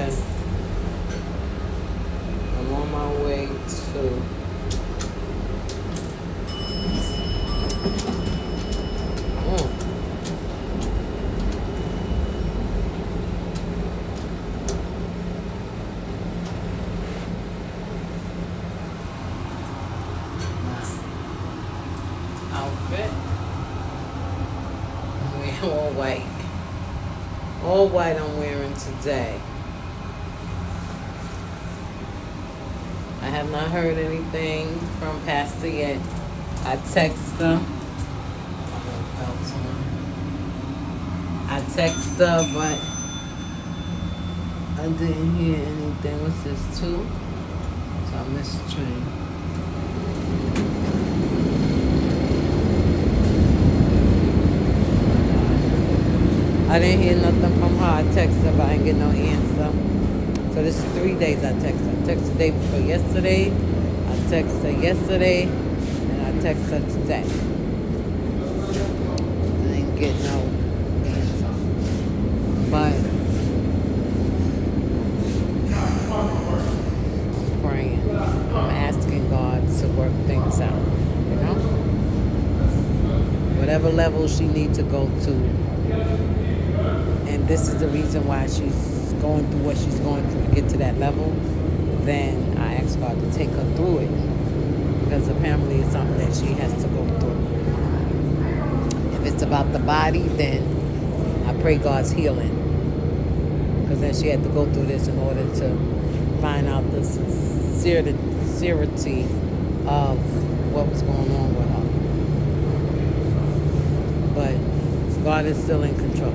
Okay. I'm on my way to outfit. I'm wearing all white. All white I'm wearing today. I have not heard anything from Pastor yet. I text her. I text her, but I didn't hear anything. What's this, 2? So I missed the train. I didn't hear nothing from her. I texted her, but I didn't get no answer. So this is 3 days I texted her. I texted the day before yesterday. I texted her yesterday. And I texted her today. I didn't get no answer. But I'm praying. I'm asking God to work things out. You know? Whatever level she needs to go to. And this is the reason why she's going through what she's going through to get to that level, then I ask God to take her through it. Because apparently it's something that she has to go through. If it's about the body, then I pray God's healing. Because then she had to go through this in order to find out the sincerity of what was going on with her. But God is still in control.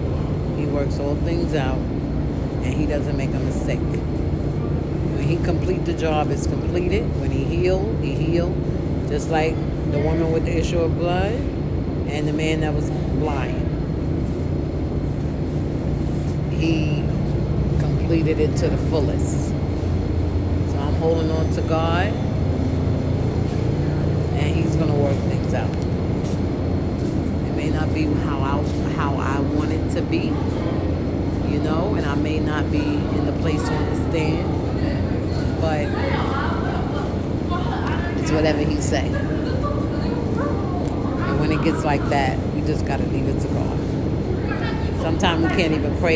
He works all things out, and he doesn't make a mistake. When he complete the job, it's completed. When he healed, he healed. Just like the woman with the issue of blood and the man that was blind. He completed it to the fullest. So I'm holding on to God, and he's going to work things out. May not be how I want it to be, you know, and I may not be in the place to understand, but it's whatever he say. And when it gets like that, we just got to leave it to God. Sometimes we can't even pray